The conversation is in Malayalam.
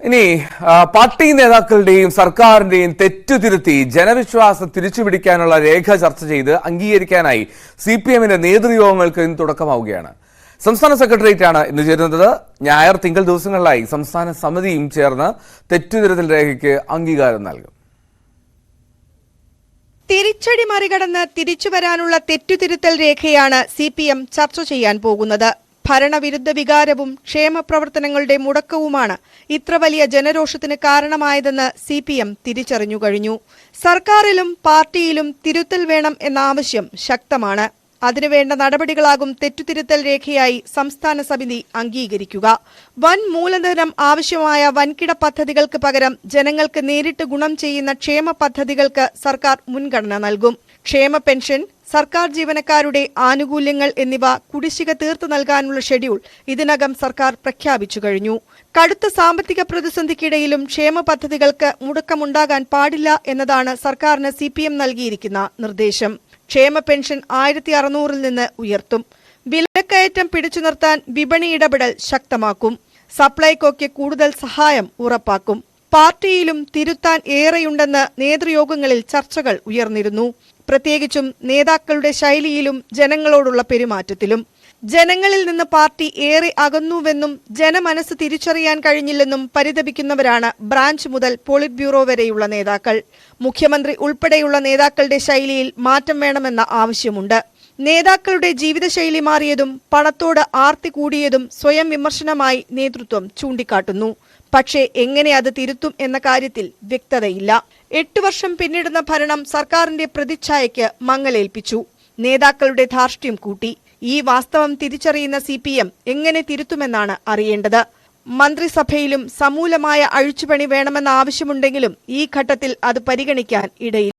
ഇനി പാർട്ടി നേതാക്കളുടെയും സർക്കാരിന്റെയും തെറ്റുതിരുത്തി ജനവിശ്വാസം തിരിച്ചുപിടിക്കാനുള്ള രേഖ ചർച്ച ചെയ്ത് അംഗീകരിക്കാനായി CPM-ന്റെ നേതൃയോഗങ്ങൾക്ക് ഇന്ന് തുടക്കമാവുകയാണ്. സംസ്ഥാന സെക്രട്ടേറിയറ്റാണ് ഇന്ന് ചേരുന്നത്. ഞായർ തിങ്കൾ ദിവസങ്ങളിലായി സംസ്ഥാന സമിതിയും ചേർന്ന് തെറ്റുതിരുത്തൽ രേഖയ്ക്ക് അംഗീകാരം നൽകും. തിരിച്ചടി മറികടന്ന് തിരിച്ചുവരാനുള്ള തെറ്റുതിരുത്തൽ രേഖയാണ് CPM ചർച്ച ചെയ്യാൻ പോകുന്നത്. ഭരണവിരുദ്ധ വികാരവും ക്ഷേമപ്രവർത്തനങ്ങളുടെ മുടക്കവുമാണ് ഇത്ര വലിയ ജനരോഷത്തിന് കാരണമായതെന്ന് CPM തിരിച്ചറിഞ്ഞു കഴിഞ്ഞു. സർക്കാരിലും പാർട്ടിയിലും തിരുത്തൽ വേണം എന്ന ആവശ്യം ശക്തമാണ്. അതിനുവേണ്ട നടപടികളാകും തെറ്റുതിരുത്തൽ രേഖയായി സംസ്ഥാന സമിതി അംഗീകരിക്കുക. വൻ മൂലധനം ആവശ്യമായ വൻകിട പദ്ധതികൾക്ക് പകരം ജനങ്ങൾക്ക് നേരിട്ട് ഗുണം ചെയ്യുന്ന ക്ഷേമ പദ്ധതികൾക്ക് സർക്കാർ മുൻഗണന നൽകും. ക്ഷേമ പെൻഷൻ, സർക്കാർ ജീവനക്കാരുടെ ആനുകൂല്യങ്ങൾ എന്നിവ കുടിശ്ശിക തീർത്തു നൽകാനുള്ള ഷെഡ്യൂൾ ഇതിനകം സർക്കാർ പ്രഖ്യാപിച്ചു കഴിഞ്ഞു. കടുത്ത സാമ്പത്തിക പ്രതിസന്ധിക്കിടയിലും ക്ഷേമ പദ്ധതികൾക്ക് മുടക്കമുണ്ടാകാൻ പാടില്ല എന്നതാണ് സർക്കാരിന് CPM നൽകിയിരിക്കുന്ന നിർദ്ദേശം. ക്ഷേമ പെൻഷൻ 1600-ൽ നിന്ന് ഉയർത്തും. വിലക്കയറ്റം പിടിച്ചു നിർത്താൻ വിപണി ഇടപെടൽ ശക്തമാക്കും. സപ്ലൈകോയ്ക്ക് കൂടുതൽ സഹായം ഉറപ്പാക്കും. പാർട്ടിയിലും തിരുത്താൻ ഏറെയുണ്ടെന്ന് നേതൃയോഗങ്ങളിൽ ചർച്ചകൾ ഉയർന്നിരുന്നു. പ്രത്യേകിച്ചും നേതാക്കളുടെ ശൈലിയിലും ജനങ്ങളോടുള്ള പെരുമാറ്റത്തിലും. ജനങ്ങളിൽ നിന്ന് പാർട്ടി ഏറെ അകന്നുവെന്നും ജനമനസ്സ് തിരിച്ചറിയാൻ കഴിഞ്ഞില്ലെന്നും പരിതപിക്കുന്നവരാണ് ബ്രാഞ്ച് മുതൽ പോളിറ്റ് ബ്യൂറോ വരെയുള്ള നേതാക്കൾ. മുഖ്യമന്ത്രി ഉൾപ്പെടെയുള്ള നേതാക്കളുടെ ശൈലിയിൽ മാറ്റം വേണമെന്ന ആവശ്യമുണ്ട്. നേതാക്കളുടെ ജീവിതശൈലി മാറിയതും പണത്തോട് ആർത്തി കൂടിയതും സ്വയം വിമർശനമായി നേതൃത്വം ചൂണ്ടിക്കാട്ടുന്നു. പക്ഷേ എങ്ങനെ അത് തിരുത്തും എന്ന കാര്യത്തിൽ വ്യക്തതയില്ല. 8 വർഷം പിന്നിടുന്ന ഭരണം സർക്കാരിന്റെ പ്രതിച്ഛായയ്ക്ക് മങ്ങലേൽപ്പിച്ചു. നേതാക്കളുടെ ധാർഷ്ട്യം കൂട്ടി. ഈ വാസ്തവം തിരിച്ചറിയുന്ന CPM എങ്ങനെ തിരുത്തുമെന്നാണ് അറിയേണ്ടത്. മന്ത്രിസഭയിലും സമൂലമായ അഴിച്ചുപണി വേണമെന്ന ആവശ്യമുണ്ടെങ്കിലും ഈ ഘട്ടത്തിൽ അത് പരിഗണിക്കാൻ ഇടയില്ല.